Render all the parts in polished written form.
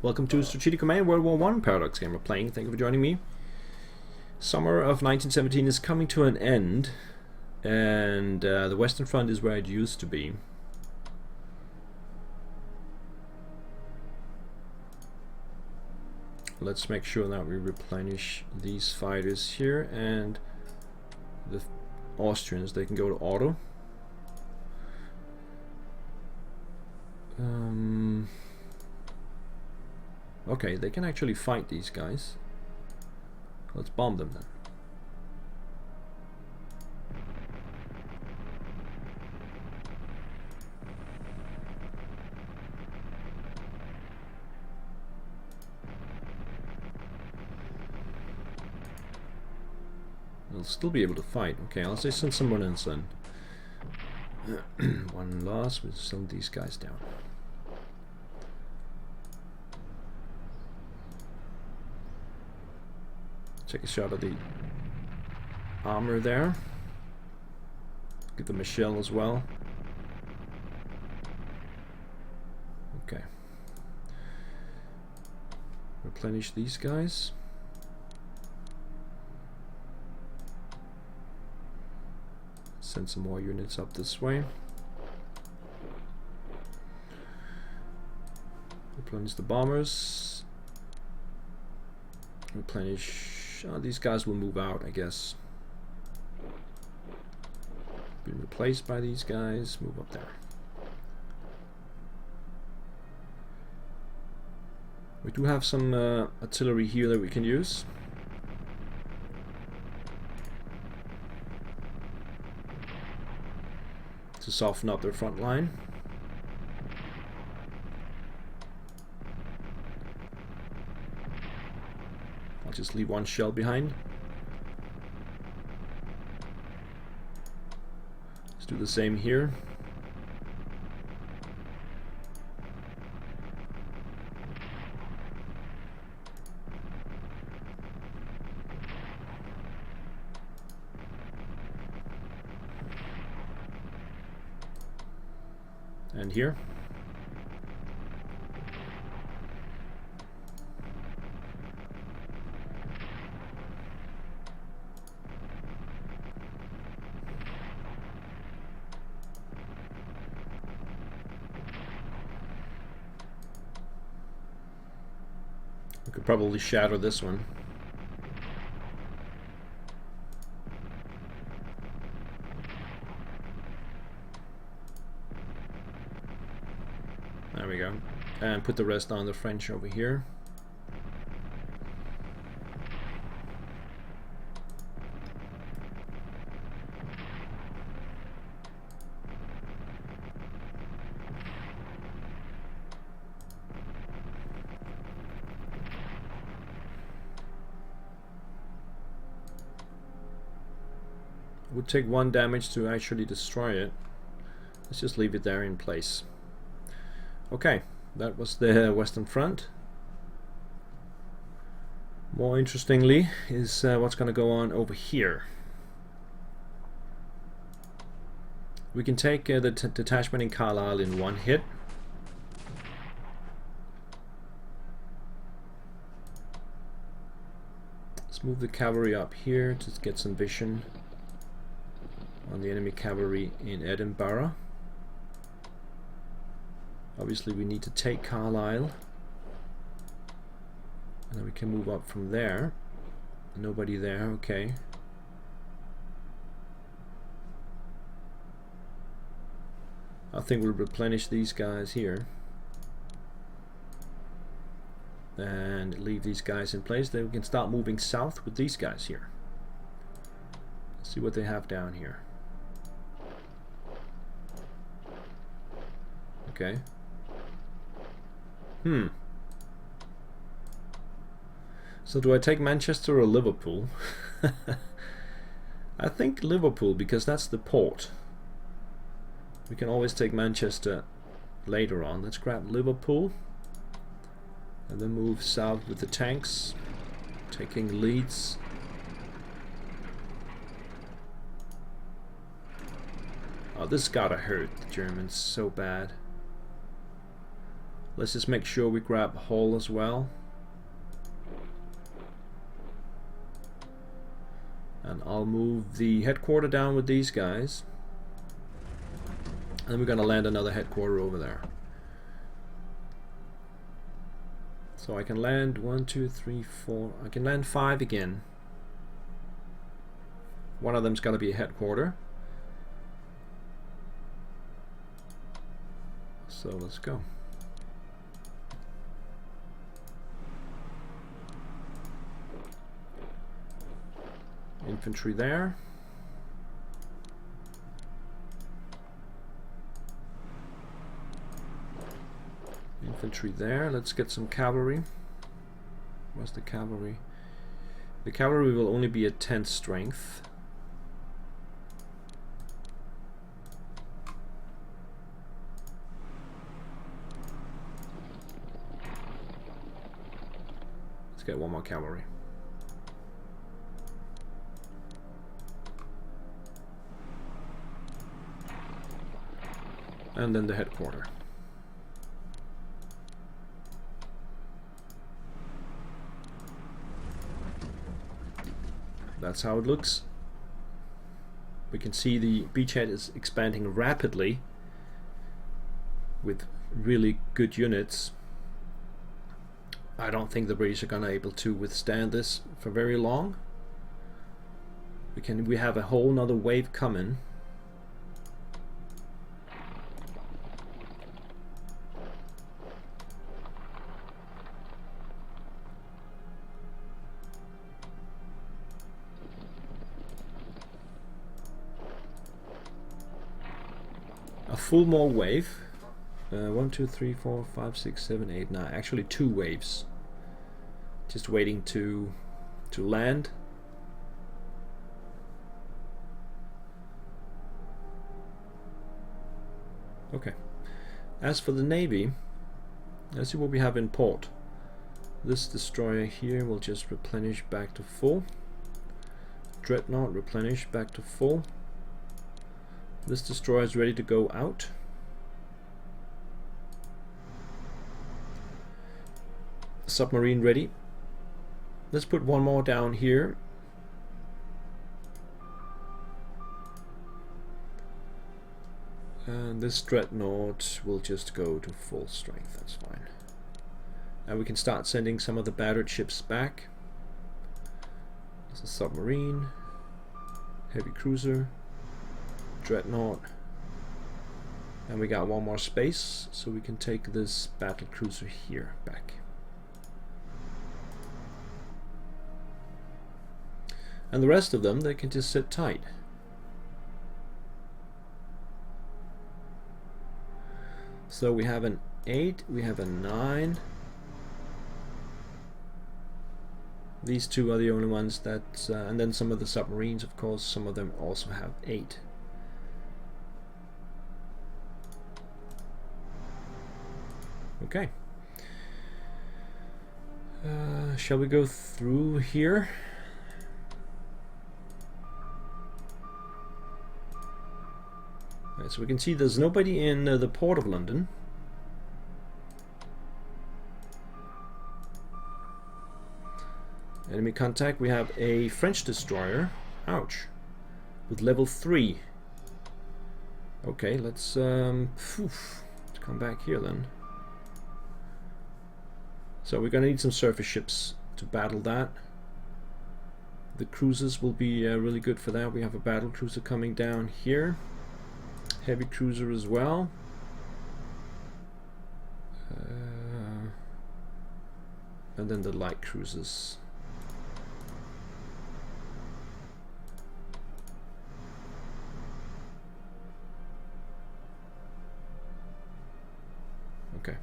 Welcome to Strategic Command World War I Paradox Gamer playing. Thank you for joining me. Summer of 1917 is coming to an end, and the Western Front is where it used to be. Let's make sure that we replenish these fighters here, and the Austrians, they can go to auto. Okay, they can actually fight these guys. Let's bomb them then. They'll still be able to fight. Okay, I'll say send someone in then. One loss, we'll send these guys down. Take a shot at the armor there. Give them a shell as well. Okay. Replenish these guys. Send some more units up this way. Replenish the bombers. Replenish. These guys will move out, I guess. Been replaced by these guys. Move up there. We do have some artillery here that we can use. To soften up their front line. I'll just leave one shell behind. Let's do the same here. And here. We could probably shatter this one. There we go. And put the rest on the French over here. It would take 1 damage to actually destroy it. Let's just leave it there in place. Okay, that was the Western Front. More interestingly is what's going to go on over here. We can take the detachment in Carlisle in 1 hit. Let's move the cavalry up here to get some vision on the enemy cavalry in Edinburgh. Obviously we need to take Carlisle, and then we can move up from there. Nobody there, okay. I think we'll replenish these guys here and leave these guys in place. Then we can start moving south with these guys here. Let's see what they have down here. Okay. So do I take Manchester or Liverpool? I think Liverpool, because that's the port. We can always take Manchester later on. Let's grab Liverpool and then move south with the tanks, taking Leeds. Oh, this gotta hurt the Germans so bad. Let's just make sure we grab Hull as well. And I'll move the headquarter down with these guys. And we're going to land another headquarter over there. So I can land 1, 2, 3, 4. I can land 5 again. One of them's got to be a headquarter. So let's go. Infantry there. Infantry there. Let's get some cavalry. Where's the cavalry? The cavalry will only be at 10th strength. Let's get one more cavalry. And then the headquarter. That's how it looks. We can see the beachhead is expanding rapidly with really good units. I don't think the British are gonna be able to withstand this for very long. We have a whole nother wave coming. A full more wave. 1, 2, 3, 4, 5, 6, 7, 8, 9. Actually 2 waves. Just waiting to land. Okay. As for the Navy, let's see what we have in port. This destroyer here will just replenish back to full. Dreadnought replenish back to full. This destroyer is ready to go out. Submarine ready. Let's put one more down here. And this dreadnought will just go to full strength, that's fine. And we can start sending some of the battered ships back. There's a submarine, heavy cruiser, dreadnought, and we got one more space, so we can take this battle cruiser here back. And the rest of them, they can just sit tight. So we have an 8, we have a 9. These two are the only ones that, and then some of the submarines, of course, some of them also have 8. Okay. Shall we go through here? Right, so we can see there's nobody in the port of London. Enemy contact. We have a French destroyer. Ouch. With level 3. Okay, let's come back here then. So we're gonna need some surface ships to battle that. The cruisers will be really good for that. We have a battle cruiser coming down here. Heavy cruiser as well. And then the light cruisers. Okay.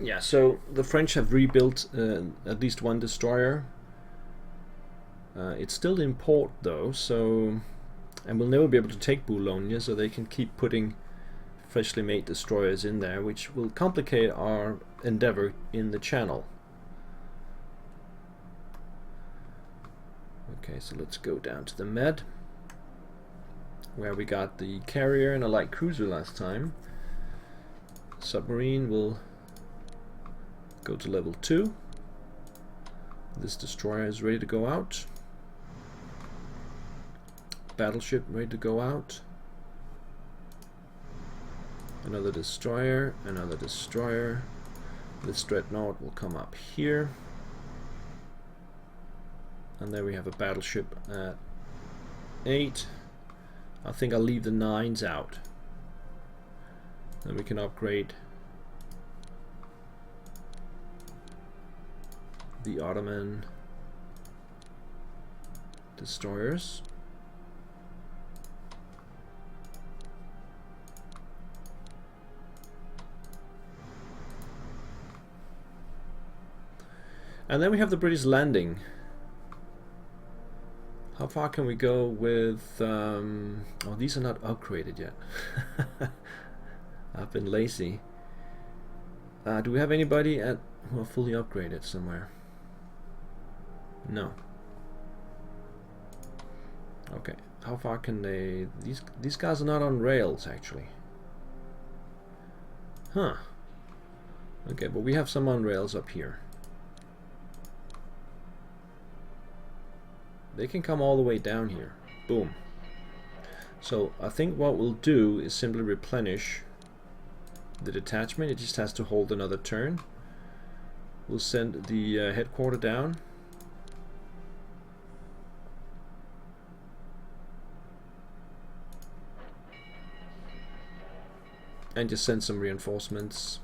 Yeah, so the French have rebuilt at least one destroyer. It's still in port though, so, and we'll never be able to take Boulogne, so they can keep putting freshly made destroyers in there, which will complicate our endeavor in the channel. Okay, so let's go down to the Med, where we got the carrier and a light cruiser last time. Submarine will go to level 2. This destroyer is ready to go out. Battleship ready to go out. Another destroyer, another destroyer. This dreadnought will come up here. And there we have a battleship at 8. I think I'll leave the 9s out. Then we can upgrade the Ottoman destroyers. And then we have the British landing. How far can we go with... oh, these are not upgraded yet. I've been lazy. Do we have anybody at who are fully upgraded somewhere? No. Okay. How far can they... These guys are not on rails, actually. Huh. Okay, but we have some on rails up here. They can come all the way down here. Boom. So I think what we'll do is simply replenish the detachment. It just has to hold another turn. We'll send the headquarter down. And just send some reinforcements.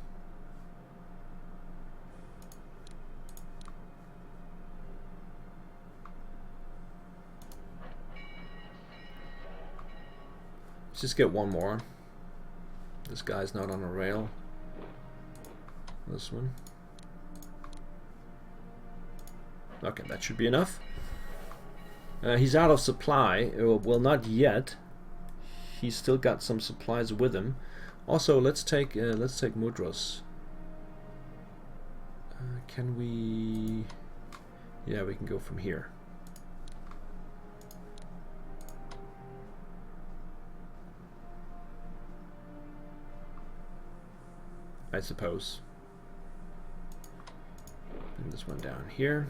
Let's just get one more. This guy's not on a rail. This one. Okay, that should be enough. He's out of supply. Well, not yet. He's still got some supplies with him. Also, let's take Mudros. Can we? Yeah, we can go from here. I suppose. Bring this one down here.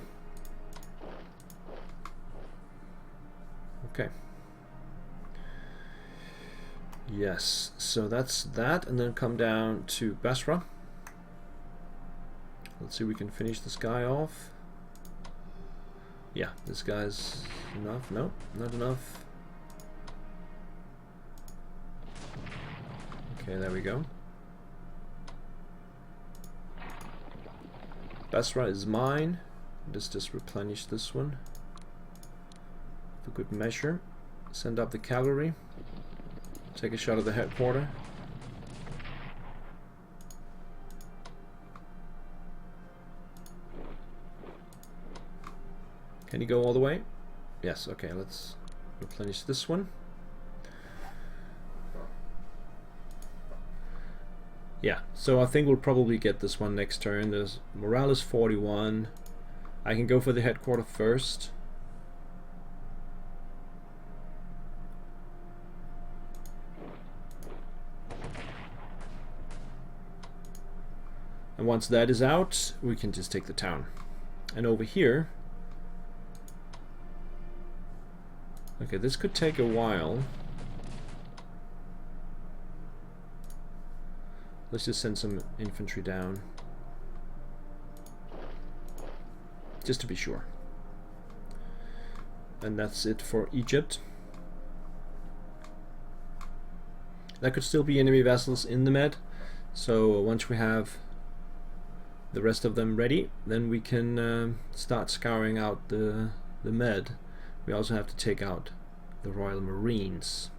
Okay. Yes, so that's that, and then come down to Basra. Let's see if we can finish this guy off. Yeah, this guy's enough. No, not enough. Okay, there we go. Basra is mine. Let's just replenish this one for good measure. Send up the cavalry. Take a shot at the headquarter. Can you go all the way? Yes, okay, let's replenish this one. Yeah, so I think we'll probably get this one next turn. There's morale is 41. I can go for the headquarter first. And once that is out, we can just take the town. And over here... Okay, this could take a while. Let's just send some infantry down. Just to be sure. And that's it for Egypt. There could still be enemy vessels in the Med. So once we have the rest of them ready, then we can start scouring out the Med. We also have to take out the Royal Marines,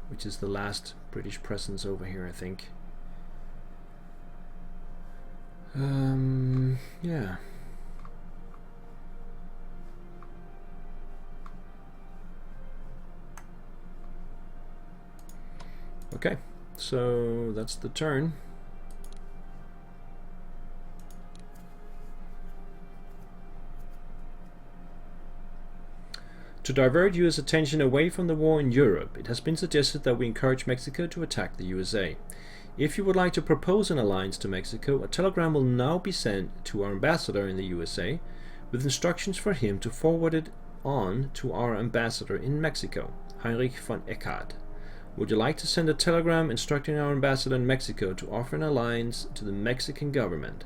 which is the last British presence over here, I think. Yeah. Okay, so that's the turn. To divert US attention away from the war in Europe, it has been suggested that we encourage Mexico to attack the USA. If you would like to propose an alliance to Mexico, a telegram will now be sent to our ambassador in the USA with instructions for him to forward it on to our ambassador in Mexico, Heinrich von Eckhardt. Would you like to send a telegram instructing our ambassador in Mexico to offer an alliance to the Mexican government?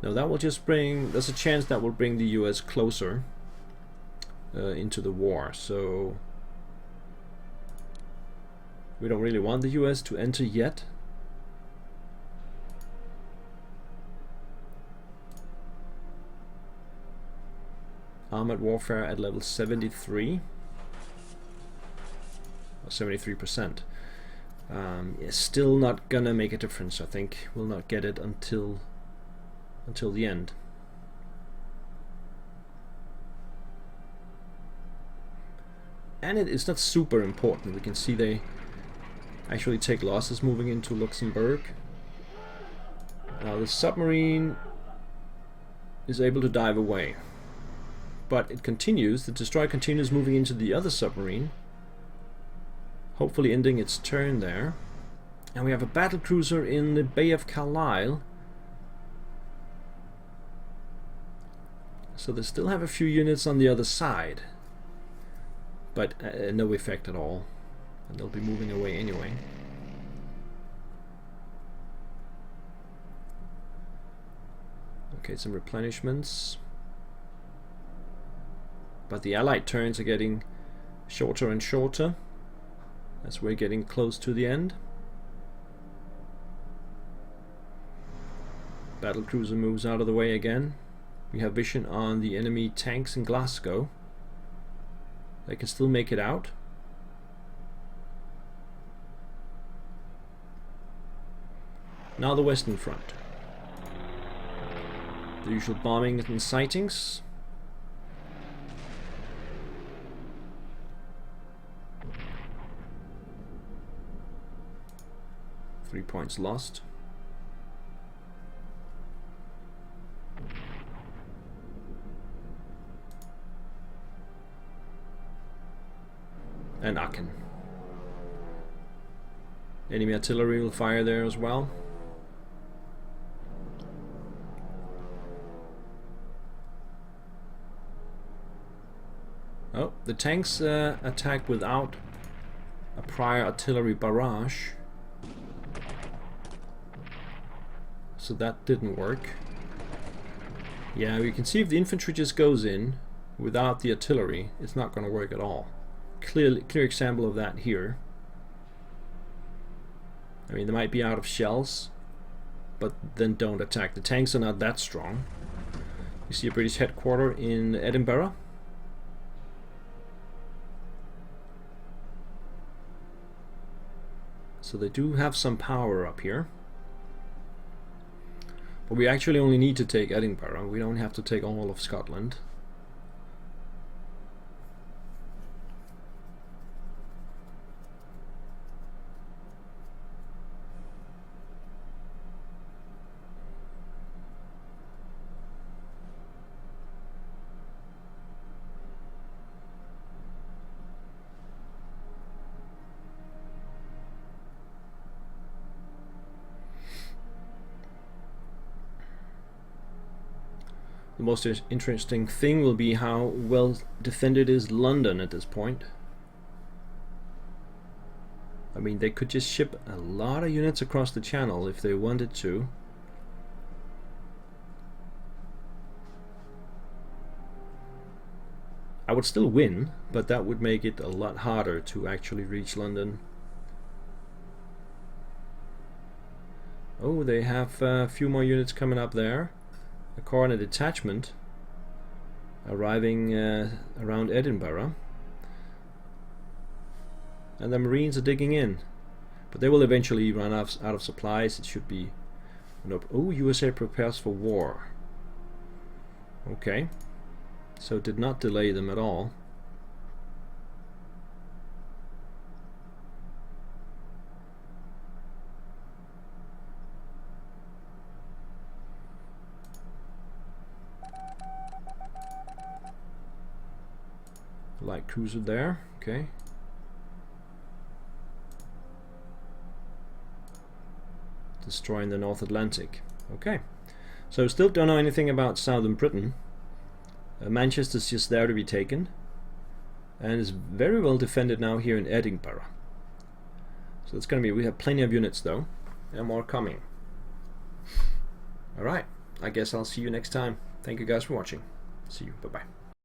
Now that will just bring, there's a chance that will bring the US closer into the war, so we don't really want the US to enter yet. Armored warfare at level 73 or 73%. It's still not gonna make a difference. I think we'll not get it until the end. And it's not super important. We can see they actually take losses moving into Luxembourg. The submarine is able to dive away, but it continues. The destroyer continues moving into the other submarine, hopefully ending its turn there. And we have a battle cruiser in the Bay of Carlisle, so they still have a few units on the other side, but no effect at all, and they'll be moving away anyway. Okay, some replenishments, but the Allied turns are getting shorter and shorter as we're getting close to the end. Battle cruiser moves out of the way again. We have vision on the enemy tanks in Glasgow. They can still make it out. Now the Western Front. The usual bombing and sightings. Three points lost. And Aachen. Enemy artillery will fire there as well. Oh, the tanks attacked without a prior artillery barrage, so that didn't work. Yeah, you can see if the infantry just goes in without the artillery, it's not going to work at all. Clear example of that here. I mean, they might be out of shells, but then don't attack. The tanks are not that strong. You see a British headquarter in Edinburgh. So they do have some power up here. But we actually only need to take Edinburgh. We don't have to take all of Scotland. The most interesting thing will be how well defended is London at this point. I mean, they could just ship a lot of units across the channel if they wanted to. I would still win, but that would make it a lot harder to actually reach London. Oh, they have a few more units coming up there. A corps and a detachment arriving around Edinburgh, and the Marines are digging in, but they will eventually run out of supplies. It should be nope. Oh, USA prepares for war. Okay, so it did not delay them at all. light cruiser there. Okay. Destroying the North Atlantic. Okay. So still don't know anything about southern Britain. Manchester's just there to be taken. And is very well defended now here in Edinburgh. So it's going to be, we have plenty of units though, and more coming. Alright, I guess I'll see you next time. Thank you guys for watching. See you, bye bye.